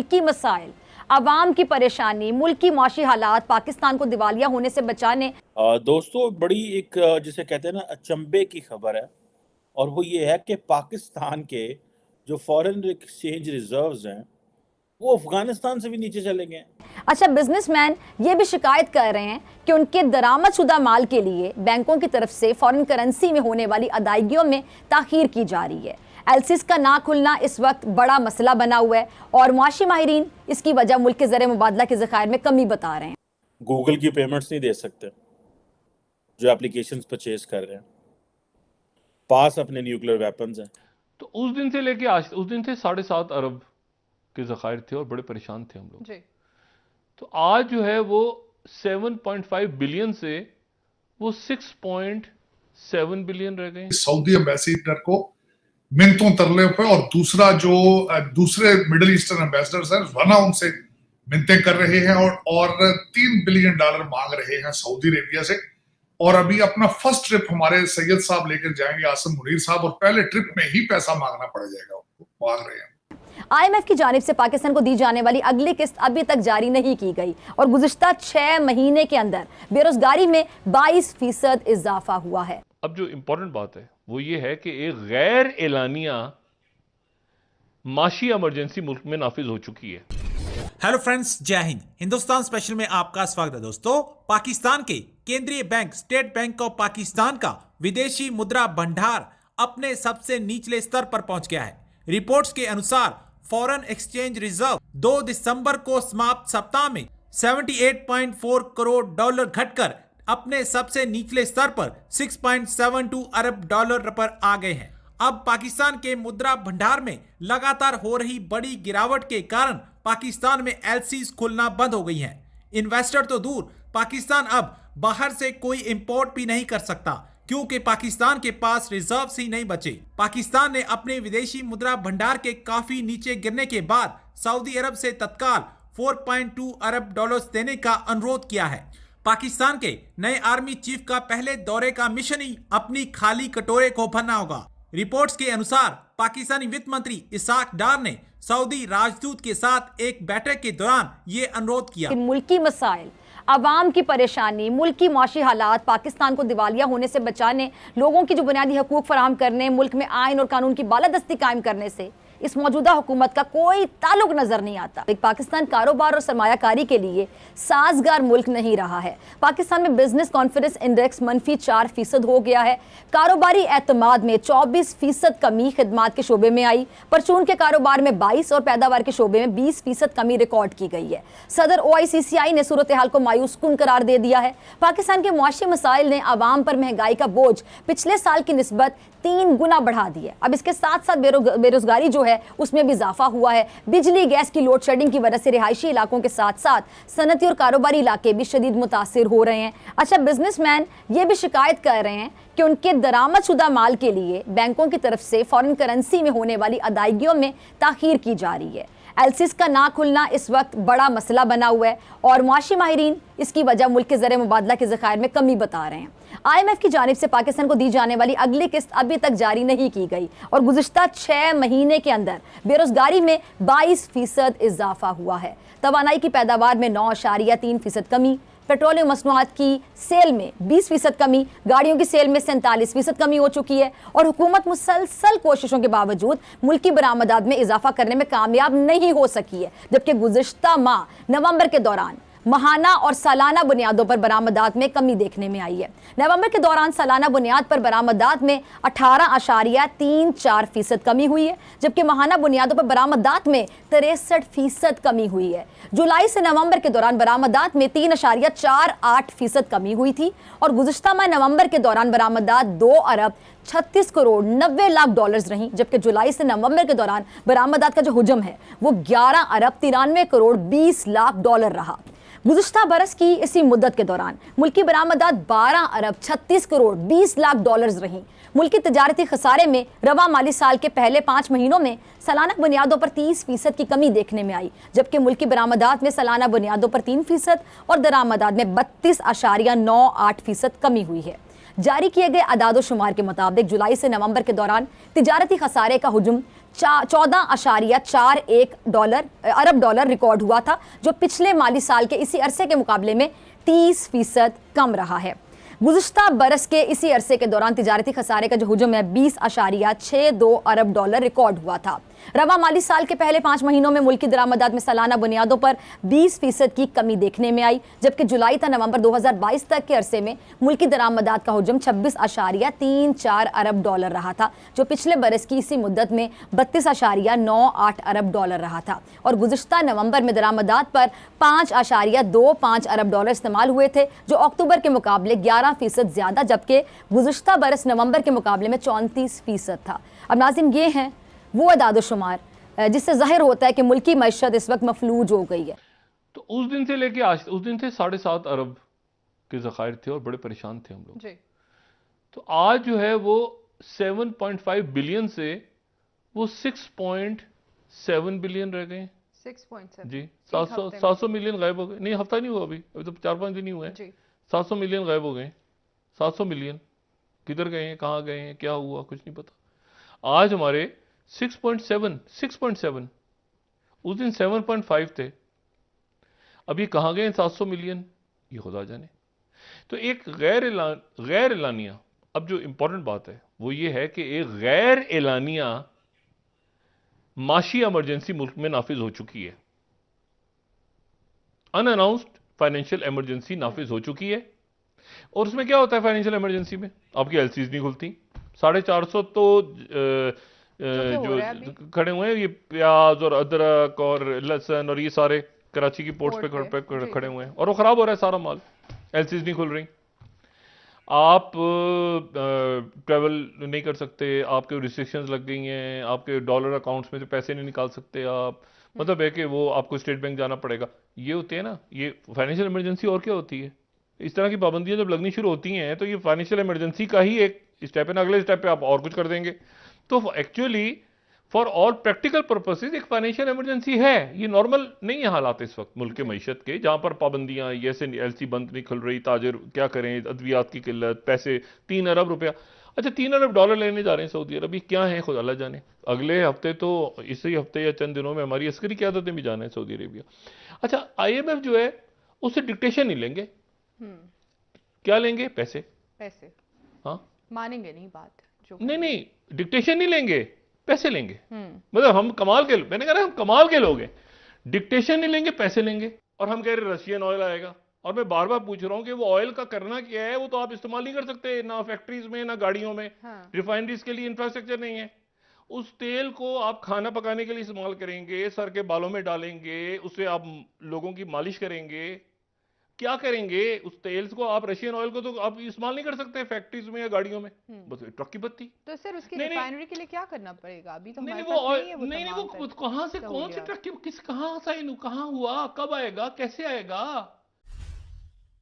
मुल्की मसाइल, आवाम की परेशानी, मुल्क की माशी हालात पाकिस्तान को दिवालिया होने से बचाने। दोस्तों बड़ी एक जिसे कहते हैं ना अचंभे की खबर है और वो ये है कि पाकिस्तान के जो फॉरेन एक्सचेंज रिजर्व्स हैं वो अफगानिस्तान से भी नीचे चले गए हैं। अच्छा, बिजनेसमैन ये भी शिकायत कर रहे हैं कि उनके दरामदशुदा माल के लिए बैंकों की तरफ से फॉरेन करेंसी में होने वाली अदायगियों में ताखीर की जा रही है। एलसीज का ना खुलना इस वक्त बड़ा मसला बना हुआ है और मुआशी माहिरीन इसकी वजह मुल्क के ज़र मुबादला के ज़खायर में कमी बता रहे हैं। गूगल की पेमेंट्स नहीं दे सकते जो एप्लीकेशंस परचेज कर रहे हैं, पास अपने न्यूक्लियर वेपन्स हैं। तो उस दिन से लेके आज, उस दिन से 7.5 अरब के ज़खायर थे और बड़े परेशान थे हम लोग जी। तो आज जो है वो 7.5 बिलियन से वो 6.7 बिलियन रह गए। सऊदी एम्बेसडर को मिन्नतों तरले पे और दूसरा जो दूसरे मिडिल ईस्टर्न एम्बेसडर्स हैं वरना उनसे मिन्नतें कर रहे हैं और $3 बिलियन मांग रहे हैं सऊदी अरेबिया से। और अभी अपना फर्स्ट ट्रिप हमारे सैयद साहब लेकर जाएंगे, आसिम मुनीर साहब, और पहले ट्रिप में ही पैसा मांगना पड़ जाएगा उनको, मांग रहे हैं। IMF की जानिब से पाकिस्तान को दी जाने वाली अगली किस्त अभी तक जारी नहीं की गई और गुज़िश्ता 6 महीने के अंदर बेरोजगारी में 22% इजाफा हुआ है। अब जो इंपॉर्टेंट बात है वो ये है कि एक गैर एलानिया माशी इमरजेंसी मुल्क में नाफिज हो चुकी है। हेलो फ्रेंड्स, जय हिंद। हिंदुस्तान स्पेशल में आपका स्वागत है। दोस्तों, पाकिस्तान के केंद्रीय bank state bank of Pakistan का विदेशी मुद्रा भंडार अपने सबसे निचले स्तर पर पहुंच गया है। रिपोर्ट्स के अनुसार फॉरेन एक्सचेंज रिजर्व 2 दिसंबर को समाप्त सप्ताह में $78.4 करोड़ घटकर अपने सबसे निचले स्तर पर $6.72 अरब पर आ गए हैं। अब पाकिस्तान के मुद्रा भंडार में लगातार हो रही बड़ी गिरावट के कारण पाकिस्तान में एलसीज खुलना बंद हो गई हैं। इन्वेस्टर तो दूर, पाकिस्तान अब बाहर से कोई इंपोर्ट भी नहीं कर सकता क्योंकि पाकिस्तान के पास रिजर्व्स ही नहीं बचे। पाकिस्तान ने अपने विदेशी मुद्रा भंडार के काफी नीचे गिरने के बाद सऊदी अरब से तत्काल $4.2 अरब देने का अनुरोध किया है। पाकिस्तान के नए आर्मी चीफ का पहले दौरे का मिशन ही अपनी खाली कटोरे को भरना होगा। रिपोर्ट्स के अनुसार पाकिस्तानी वित्त मंत्री इसाक डार ने सऊदी राजदूत के साथ एक बैठक के दौरान ये अनुरोध किया। मुल्की मसाइल, आवाम की परेशानी, मुल्क की माशी हालात पाकिस्तान को दिवालिया होने से बचाने, लोगों की जो बुनियादी हकूक फराहम करने, मुल्क में आइन और कानून की बालादस्ती कायम करने से इस मौजूदा हुकूमत का कोई ताल्लुक नजर नहीं आता। पाकिस्तान कारोबार और सरमायाकारी के लिए साजगार मुल्क नहीं रहा है। पाकिस्तान में बिजनेस कॉन्फिडेंस इंडेक्स -4% हो गया है। कारोबारी एतमाद में 24% कमी खिदमात के शोबे में आई। परचून के कारोबार में 22 और पैदावार के शोबे में 20% कमी रिकॉर्ड की गई है। सदर OICCI ने सूरत हाल को मायूस कुन करार दे दिया है। पाकिस्तान के मुआशी मसाइल ने आवाम पर महंगाई का बोझ पिछले साल की निस्बत 3 गुना बढ़ा दी है। अब इसके साथ साथ बेरोजगारी जो है उसमें भी इजाफा हुआ है। बिजली गैस की लोड शेडिंग की वजह से रिहायशी इलाकों के साथ साथ सनती और कारोबारी इलाके भी शदीद मुतासिर हो रहे हैं। अच्छा, बिजनेसमैन ये भी शिकायत कर रहे हैं कि उनके दरामदशुदा माल के लिए बैंकों की तरफ से फॉरेन करेंसी में होने वाली अदायगियों में ताखीर की जा रही है। एलसीज का ना खुलना इस वक्त बड़ा मसला बना हुआ है और मुआशी माहिरीन इसकी वजह मुल्क के ज़र मुबादला के ज़खायर में कमी बता रहे हैं। IMF की जानिब से पाकिस्तान को दी जाने वाली अगली किस्त अभी तक जारी नहीं की गई और गुज़िश्ता 6 महीने के अंदर बेरोजगारी में 22% इजाफा हुआ है। तवानाई की पैदावार में 9.3% कमी, पेट्रोलियम मसनूआत की सेल में 20% कमी, गाड़ियों की सेल में 47% कमी हो चुकी है और हुकूमत मुसलसल कोशिशों के बावजूद मुल्की बरामदात में इजाफा करने में कामयाब नहीं हो सकी है। जबकि गुज़िश्ता माह नवंबर के दौरान महाना और सालाना बुनियादों पर बरामदात में कमी देखने में आई है। नवंबर के दौरान सालाना बुनियाद पर बरामदात में 18.34% कमी हुई है, जबकि महाना बुनियादों पर बरामदात में 63% कमी हुई है। जुलाई से नवंबर के दौरान बरामदात में 3.48% कमी हुई थी और गुज़िश्ता माह नवंबर के दौरान बरामदात $2 अरब 36 करोड़ 90 लाख रही, जबकि जुलाई से नवंबर के दौरान बरामदात का जो हुजम है वो 11 अरब 93 करोड़ 20 लाख रहा। गुज़िश्ता बरस की इसी मुद्दत के दौरान मुल्की बरामदात 12 अरब 36 करोड़ 20 लाख रहीं। मुल्की तजारती खसारे में रवा माली साल के पहले 5 महीनों में सालाना बुनियादों पर 30% की कमी देखने में आई, जबकि मुल्की बरामदात में सालाना बुनियादों पर 3% और दरामदात में 32.98% कमी हुई है। जारी किए गए अदाद शुमार के मुताबिक जुलाई से नवंबर के दौरान तिजारती खसारे का हुजूम 14.41 अरब डॉलर रिकॉर्ड हुआ था, जो पिछले माली साल के इसी अरसे के मुकाबले में 30% कम रहा है। गुज़िश्ता बरस के इसी अरसे के दौरान तिजारती खसारे का जो हुजम है 20.62 अरब डॉलर रिकॉर्ड हुआ था। रवा माली साल के पहले 5 महीनों में मुल्की दरामदात में सालाना बुनियादों पर 20% की कमी देखने में आई, जबकि जुलाई था नवंबर 2022 तक के अरसे में मुल्की दरामदात का हुजम 26.34 अरब डॉलर रहा था, जो पिछले बरस की इसी मुद्दत में 32.98 अरब डॉलर रहा था। और गुज़िश्ता नवंबर में दरामदात पर 5.25 अरब डॉलर इस्तेमाल हुए थे, जो अक्टूबर के मुकाबले 11% ज्यादा, जबकि गुज़िश्ता बरस नवंबर के मुकाबले में 34% था। अब नाज़रीन, ये हैं वो अदाद-ओ-शुमार जिससे जाहिर होता है कि मुल्की मईशत इस वक्त मफलूज हो गई है। तो उस दिन से लेके आज, उस दिन थे 7.5 अरब के ज़खायर थे और बड़े परेशान थे हम लोग जी। तो आज जो है वो 7.5 बिलियन से वो 6.7 बिलियन रह गए। 6.7 जी, 700 मिलियन गायब हो गए। नहीं, हफ्ता नहीं हुआ, अभी तो 4-5 दिन ही हुए हैं। 700 मिलियन गायब हो गए। 700 मिलियन किधर गए हैं, कहाँ गए हैं, क्या हुआ, कुछ नहीं पता। आज हमारे 6.7 उस दिन 7.5 थे, अभी कहाँ गए 700 मिलियन, ये खुदा जाने। तो एक गैर एलानिया, अब जो इंपॉर्टेंट बात है वो ये है कि एक गैर एलानिया माशी इमरजेंसी मुल्क में नाफिज हो चुकी है। अनअनाउंस्ड फाइनेंशियल इमरजेंसी नाफिज हो चुकी है। और उसमें क्या होता है फाइनेंशियल इमरजेंसी में? आपकी एलसीज नहीं खुलती। 450 तो जो खड़े हुए हैं, ये प्याज और अदरक और लहसुन और ये सारे कराची की पोर्ट्स पे खड़े हुए हैं और वो खराब हो रहा है सारा माल। एलसीज नहीं खुल रही, आप ट्रैवल नहीं कर सकते, आपके रिस्ट्रिक्शंस लग गई हैं, आपके डॉलर अकाउंट्स में से पैसे नहीं निकाल सकते आप। मतलब है कि वो आपको स्टेट बैंक जाना पड़ेगा। ये होते हैं ना, ये फाइनेंशियल इमरजेंसी। और क्या होती है? इस तरह की पाबंदियां जब लगनी शुरू होती हैं तो ये फाइनेंशियल इमरजेंसी का ही एक स्टेप है ना। अगले स्टेप पे आप और कुछ कर देंगे। तो actually for all practical purposes एक फाइनेंशियल इमरजेंसी है। ये नॉर्मल नहीं है हालात इस वक्त मुल्क के मईशत के, जहां पर पाबंदियां, जैसे एलसी बंद नहीं खुल रही, ताजर क्या करें, अद्वियात की किल्लत, पैसे 3 अरब रुपया, अच्छा 3 अरब डॉलर लेने जा रहे हैं सऊदी अरब। क्या है खुद अल्लाह जाने। अगले हफ्ते तो इसी हफ्ते या चंद दिनों में हमारी अस्करी क़यादतें भी जाना है सऊदी अरेबिया। अच्छा, IMF जो है उससे डिक्टेशन नहीं लेंगे। क्या लेंगे? पैसे। हाँ, मानेंगे नहीं बात जो। नहीं, डिक्टेशन नहीं लेंगे, पैसे लेंगे। मतलब हम कमाल के, मैंने कहा ना, हम कमाल के लोग हैं। डिक्टेशन नहीं लेंगे, पैसे लेंगे। और हम कह रहे रशियन ऑयल आएगा। और मैं बार बार पूछ रहा हूं कि वो ऑयल का करना क्या है? वो तो आप इस्तेमाल नहीं कर सकते, ना फैक्ट्रीज में ना गाड़ियों में। रिफाइनरीज के लिए इंफ्रास्ट्रक्चर नहीं है। उस तेल को आप खाना पकाने के लिए इस्तेमाल करेंगे, सर के बालों में डालेंगे, उससे आप लोगों की मालिश करेंगे, क्या करेंगे? उस तेल को आप, रशियन ऑयल को तो आप इस्तेमाल नहीं कर सकते फैक्ट्रीज में या गाड़ियों में। बस ट्रक की बत्ती। तो सर उसकी रिफाइनरी के लिए क्या करना पड़ेगा? अभी तो हमारे पास नहीं है वो कहां से, कौन से ट्रक की, किस, कहां हुआ, कब आएगा, कैसे आएगा?